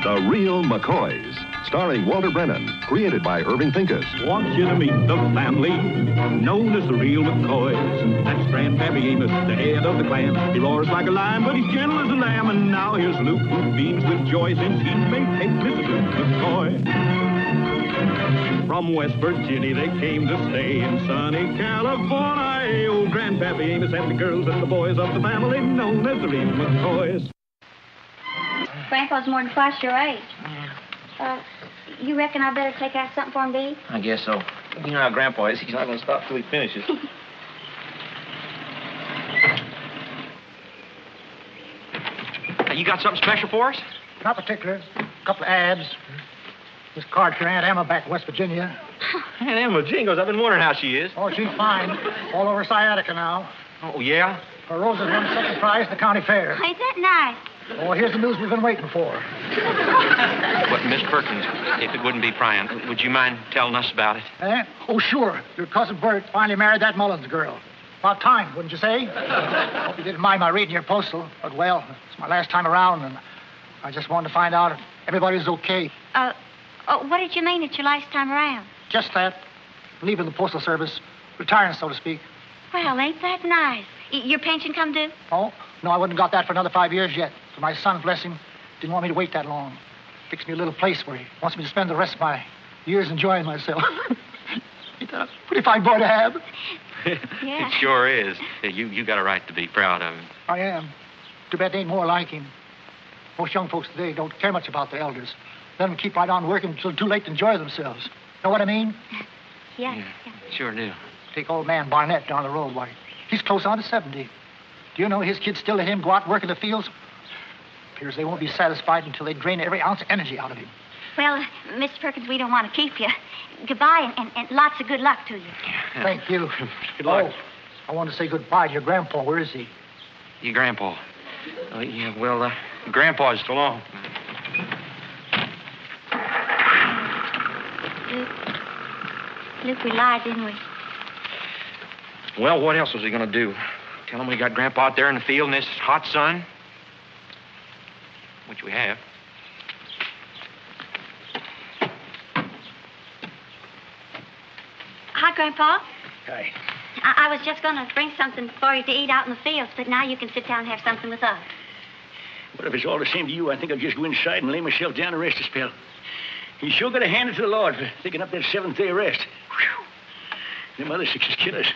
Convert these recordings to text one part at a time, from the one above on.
The Real McCoys, starring Walter Brennan, created by Irving Pincus. Want you to meet the family known as the Real McCoys. That's Grandpappy Amos, the head of the clan. He roars like a lion, but he's gentle as a lamb. And now here's Luke, who beams with joy since he's made Kate Mrs. Luke McCoy. From West Virginia they came to stay in sunny California. Old Grandpappy Amos and the girls and the boys of the family known as the Real McCoys. Grandpa's more than twice your age. You reckon I better take out something for him to eat? I guess so. You know how Grandpa is. He's not going to stop till he finishes. You got something special for us? Not particular. A couple of ads. This card for Aunt Emma back in West Virginia. Aunt Emma, Jingles, I've been wondering how she is. Oh, she's fine. All over sciatica now. Oh, yeah? Her roses won second prize at the county fair. Ain't that nice? Oh, here's the news we've been waiting for. But, Miss Perkins, if it wouldn't be prying, would you mind telling us about it? Eh? Oh, sure. Your cousin Bert finally married that Mullins girl. About time, wouldn't you say? Hope you didn't mind my reading your postal. But, well, it's my last time around, and I just wanted to find out if everybody's okay. What did you mean it's your last time around? Just that. Leaving the postal service. Retiring, so to speak. Well, ain't that nice? Your pension come due? Oh, no, I wouldn't got that for another 5 years yet. But my son, bless him, didn't want me to wait that long. Fixed me a little place where he wants me to spend the rest of my years enjoying myself. Ain't that a pretty fine boy to have? Yeah. It sure is. You got a right to be proud of him. I am. Too bad they ain't more like him. Most young folks today don't care much about their elders. Let them keep right on working until too late to enjoy themselves. Know what I mean? Yeah. Sure do. Take old man Barnett down the road, why, he's close on to 70. Do you know his kids still let him go out and work in the fields? Appears they won't be satisfied until they drain every ounce of energy out of him. Well, Mr. Perkins, we don't want to keep you. Goodbye, and lots of good luck to you. Yeah. Thank you. Good luck. Oh, I want to say goodbye to your grandpa. Where is he? Your grandpa? Grandpa's still on. Luke, we lied, didn't we? Well, what else was he going to do? Tell him we got Grandpa out there in the field in this hot sun? Which we have. Hi, Grandpa. Hi. I was just going to bring something for you to eat out in the fields, but now you can sit down and have something with us. But if it's all the same to you, I think I'll just go inside and lay myself down and rest a spell. He sure got to hand it to the Lord for picking up that seventh-day rest. Whew. Them other six is killers.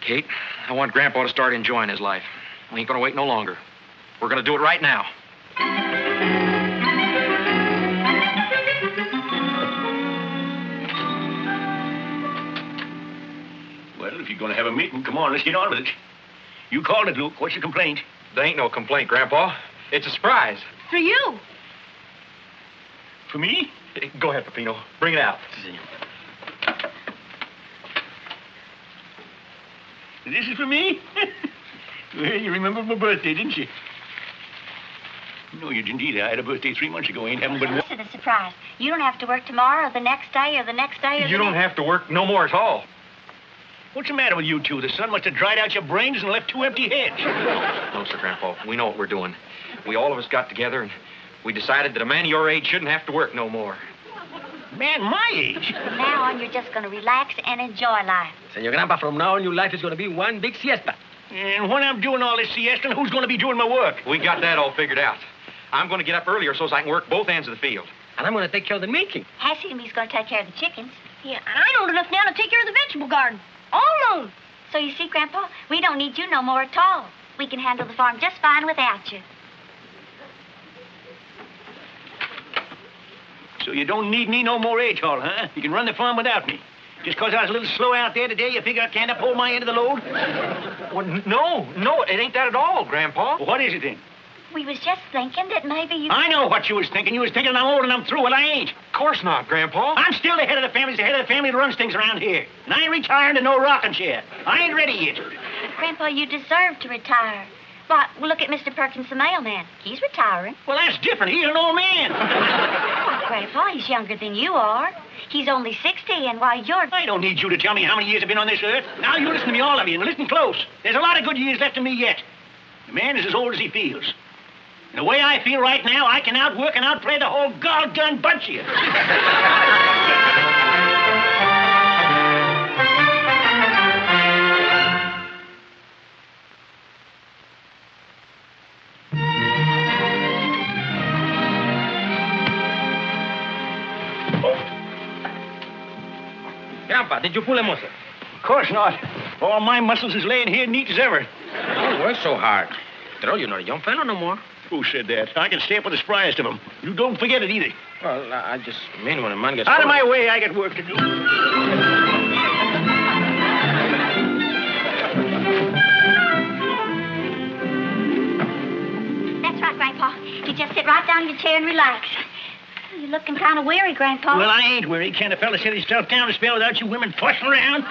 Kate, I want Grandpa to start enjoying his life. We ain't going to wait no longer. We're going to do it right now. Well, if you're going to have a meeting, come on, let's get on with it. You called it, Luke. What's your complaint? There ain't no complaint, Grandpa. It's a surprise. For you. For me? Go ahead, Peppino. Bring it out. This is for me? Well, you remembered my birthday, didn't you? No, you didn't either. I had a birthday 3 months ago. Ain't having but one. This is a surprise. You don't have to work tomorrow or the next day or the next day or You don't have to work no more at all. What's the matter with you two? The sun must have dried out your brains and left 2 empty heads. No, sir, Grandpa. We know what we're doing. We all of us got together and we decided that a man your age shouldn't have to work no more. Man, my age? From now on, you're just going to relax and enjoy life. Senor Grandpa, from now on, your life is going to be one big siesta. And when I'm doing all this siesta, who's going to be doing my work? We got that all figured out. I'm going to get up earlier so I can work both ends of the field. And I'm going to take care of the milking. He's going to take care of the chickens. Yeah, and I know enough now to take care of the vegetable garden. All alone. So you see, Grandpa, we don't need you no more at all. We can handle the farm just fine without you. So you don't need me no more, H-Hall, huh? You can run the farm without me. Just because I was a little slow out there today, you figure I can't uphold my end of the load? Well, no, it ain't that at all, Grandpa. Well, what is it then? We was just thinking that maybe you... I know what you was thinking. You was thinking I'm old and I'm through. Well, I ain't. Of course not, Grandpa. I'm still the head of the family. The head of the family that runs things around here. And I ain't retiring to no rocking chair. I ain't ready yet. Grandpa, you deserve to retire. Why, look at Mr. Perkins, the mailman. He's retiring. Well, that's different. He's an old man. Grandpa, he's younger than you are. He's only 60, and why, you're... I don't need you to tell me how many years I've been on this earth. Now you listen to me, all of you, and listen close. There's a lot of good years left in me yet. The man is as old as he feels. And the way I feel right now, I can outwork and outplay the whole gall-gun bunch of you. Grandpa, did you pull a muscle? Of course not. All my muscles is laying here neat as ever. Don't work so hard. After all, you're not a young fellow no more. Who said that? I can stay up with the spryest of them. You don't forget it either. Well, I just mean when a man gets... Out of my way, I got work to do. That's right, Grandpa. You just sit right down in your chair and relax. You're looking kind of weary, Grandpa. Well, I ain't weary. Can't a fella sit himself down a spell without you women fussing around?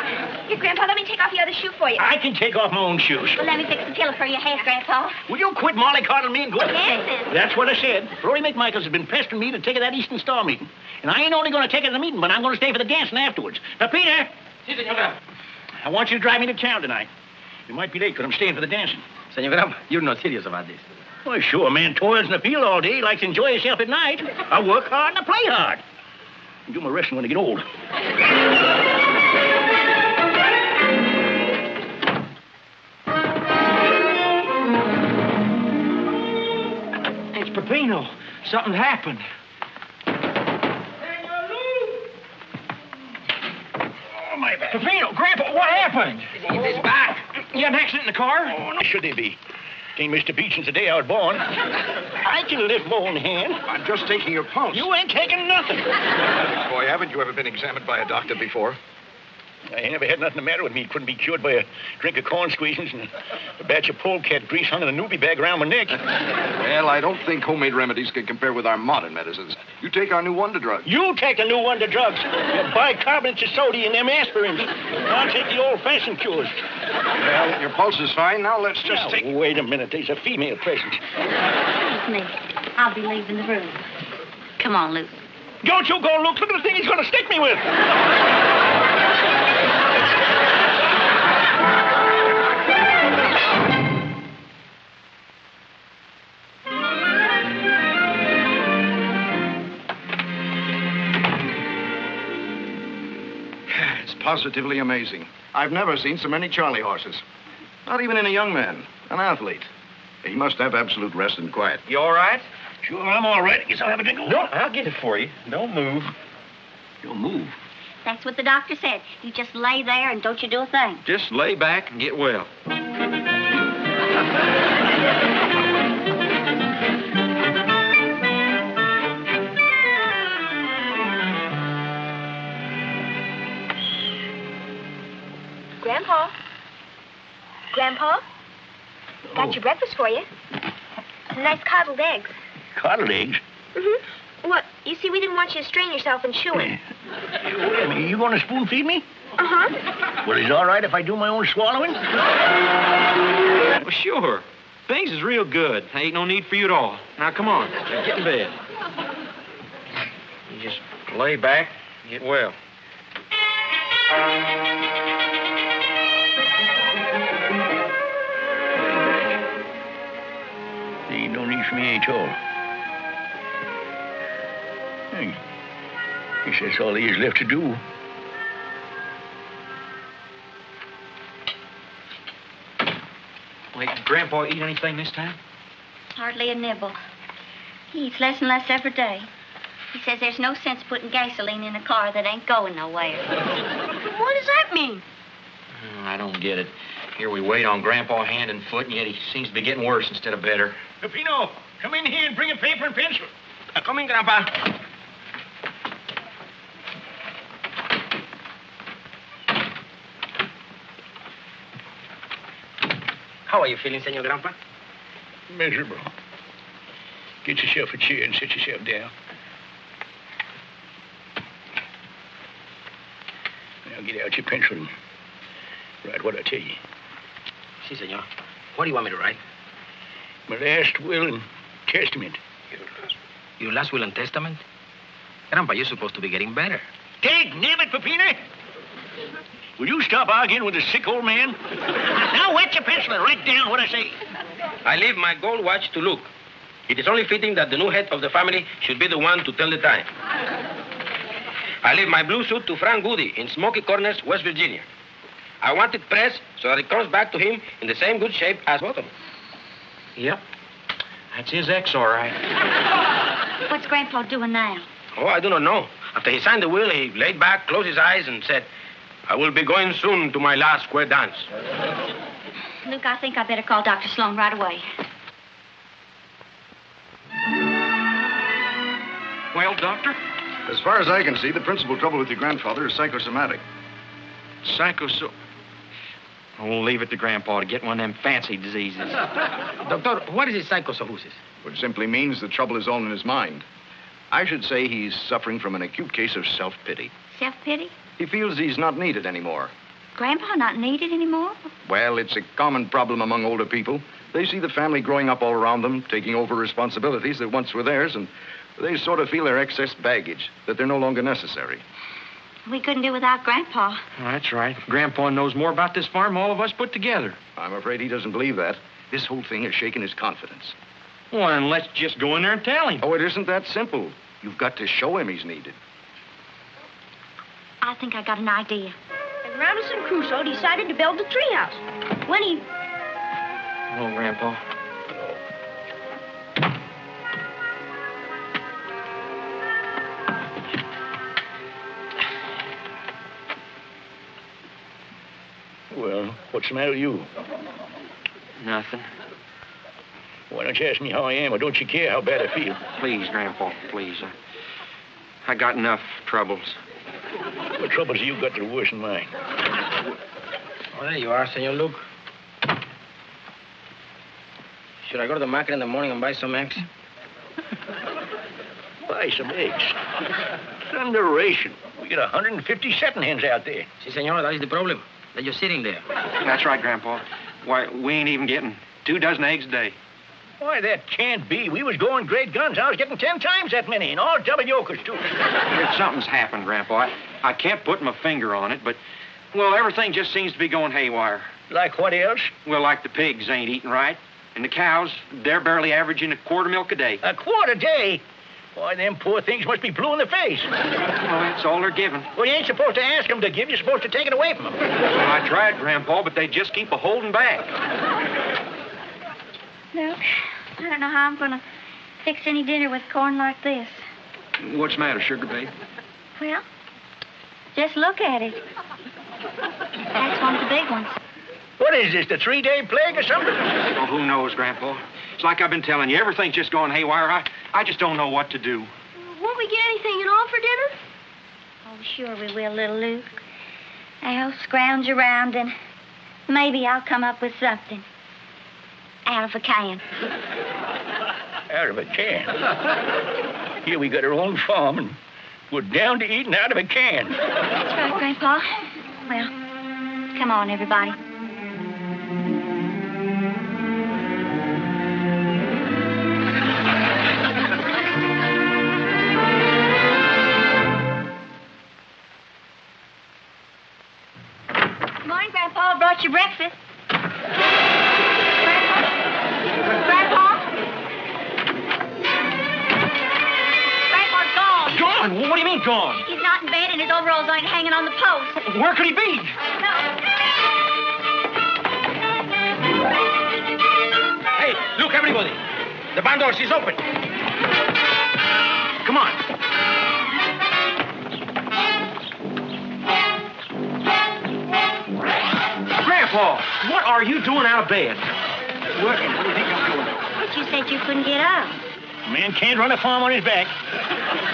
Here, Grandpa, let me take off the other shoe for you. I can take off my own shoes. Well, let me fix the pillow for your head, Grandpa. Will you quit mollycoddling me and go? Yes. That's what I said. Rory McMichaels has been pestering me to take her that Eastern Star meeting. And I ain't only going to take her to the meeting, but I'm going to stay for the dancing afterwards. Now, Peter! Si, senor Grandpa. I want you to drive me to town tonight. You might be late because I'm staying for the dancing. Senor Grandpa, you're not serious about this. Why, sure, a man toils in the field all day, likes to enjoy himself at night. I work hard and I play hard. I do my wrestling when I get old. It's Peppino. Something happened. Oh, my back. Peppino, Grandpa, what happened? His back. You had an accident in the car? Oh, no. Should they be? Ain't Mr. Beach since the day I was born. I can lift my own hand. I'm just taking your pulse. You ain't taking nothing. Boy, haven't you ever been examined by a doctor before? I ain't never had nothing the matter with me. It couldn't be cured by a drink of corn squeezins and a batch of polecat grease hung in a newbie bag around my neck. Well, I don't think homemade remedies can compare with our modern medicines. You take our new wonder drug. You take the new wonder drugs. Your bicarbonates of sodium and them aspirins. I'll take the old-fashioned cures. Well, your pulse is fine. Now let's just Now, take... wait a minute. There's a female present. Excuse me. I'll be leaving the room. Come on, Luke. Don't you go, Luke. Look at the thing he's going to stick me with. It's positively amazing. I've never seen so many Charlie horses. Not even in a young man, an athlete. He must have absolute rest and quiet. You all right? Sure, I'm all right. Guess I'll have a drink of water. I'll get it for you. Don't move. Don't move. That's what the doctor said. You just lay there and don't you do a thing. Just lay back and get well. Grandpa? Grandpa? Got your breakfast for you. Some nice coddled eggs. Coddled eggs? Mm-hmm. What? You see, we didn't want you to strain yourself and chew it. Wait a minute. You going to spoon feed me? Uh-huh. Well, is it all right if I do my own swallowing? Well, sure. Things is real good. Ain't no need for you at all. Now, come on. Get in bed. You just lay back and get well. There ain't no need for me at all. I guess that's all there is left to do. Wait, did Grandpa eat anything this time? Hardly a nibble. He eats less and less every day. He says there's no sense putting gasoline in a car that ain't going nowhere. What does that mean? I don't get it. Here we wait on Grandpa hand and foot, and yet he seems to be getting worse instead of better. Peppino, come in here and bring a paper and pencil. Come in, Grandpa. How are you feeling, Senor Grandpa? Miserable. Get yourself a chair and sit yourself down. Now get out your pencil and write what I tell you. Si, senor. What do you want me to write? My last will and testament. Your last will and testament? Grandpa, you're supposed to be getting better. Dag nabbit, Peppino! Will you stop arguing with a sick old man? Now wet your pencil and write down what I say. I leave my gold watch to Luke. It is only fitting that the new head of the family should be the one to tell the time. I leave my blue suit to Frank Goody in Smoky Corners, West Virginia. I want it pressed so that it comes back to him in the same good shape as Bottom. Yep. That's his ex, all right. What's Grandpa doing now? Oh, I do not know. After he signed the will, he laid back, closed his eyes, and said, I will be going soon to my last square dance. Luke, I think I better call Dr. Sloan right away. Well, Doctor? As far as I can see, the principal trouble with your grandfather is psychosomatic. We'll leave it to Grandpa to get one of them fancy diseases. Doctor, what is psychosis? Which simply means the trouble is all in his mind. I should say he's suffering from an acute case of self-pity. Self-pity? He feels he's not needed anymore. Grandpa not needed anymore? Well, it's a common problem among older people. They see the family growing up all around them, taking over responsibilities that once were theirs, and they sort of feel their excess baggage, that they're no longer necessary. We couldn't do without Grandpa. That's right. Grandpa knows more about this farm than all of us put together. I'm afraid he doesn't believe that. This whole thing has shaken his confidence. Well, then let's just go in there and tell him. Oh, it isn't that simple. You've got to show him he's needed. I think I got an idea. And Robinson Crusoe decided to build the treehouse. When he... Oh, Grandpa. Well, what's the matter with you? Nothing. Why don't you ask me how I am, or don't you care how bad I feel? Please, Grandpa, please. I got enough troubles. What troubles have you got that are worse than mine? Oh, there you are, Senor Luke. Should I go to the market in the morning and buy some eggs? Buy some eggs. Thunderation. We get 150 setting hens out there. Si, senor, that is the problem. They're just sitting there. That's right, Grandpa. Why, we ain't even getting 2 dozen eggs a day. Why, that can't be. We was going great guns. I was getting 10 times that many, and all double yokers, too. Something's happened, Grandpa. I can't put my finger on it, but, well, everything just seems to be going haywire. Like what else? Well, like the pigs ain't eating right, and the cows, they're barely averaging a quart of milk a day. A quart a day? Why, them poor things must be blue in the face. Well, that's all they're giving. Well, you ain't supposed to ask them to give. You're supposed to take it away from them. Well, I tried, Grandpa, but they just keep a-holding back. Luke, I don't know how I'm going to fix any dinner with corn like this. What's the matter, Sugar Babe? Well, just look at it. That's one of the big ones. What is this, the 3-day plague or something? Oh, who knows, Grandpa? It's like I've been telling you, everything's just going haywire. I just don't know what to do. Won't we get anything at all for dinner? Oh, sure we will, little Luke. I'll scrounge around and maybe I'll come up with something. Out of a can. Out of a can? Here we got our own farm, and we're down to eating out of a can. That's right, Grandpa. Well, come on, everybody. Good morning, Grandpa. I brought you breakfast. What do you mean, gone? He's not in bed and his overalls aren't hanging on the post. Where could he be? No. Hey, look, everybody. The barn door is open. Come on. Grandpa, what are you doing out of bed? Working. What do you think I'm doing? But you said you couldn't get up. A man can't run a farm on his back.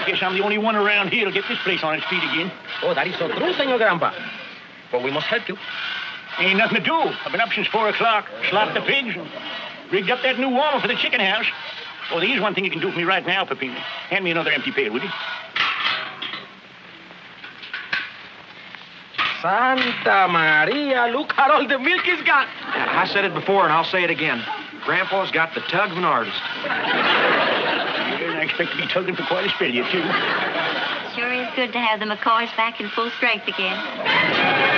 Guess I'm the only one around here to get this place on its feet again. Oh, that is so true, Senor Grandpa. But we must help you. Ain't nothing to do. I've been up since 4 o'clock, slaughtered the pigs, and rigged up that new warmer for the chicken house. Oh, there is one thing you can do for me right now, Peppino. Hand me another empty pail, will you? Santa Maria, look at all the milk he's got. I said it before, and I'll say it again. Grandpa's got the tug of an artist. Yeah, now expect to be tugging for quite a spell yet, too. Sure is good to have the McCoys back in full strength again.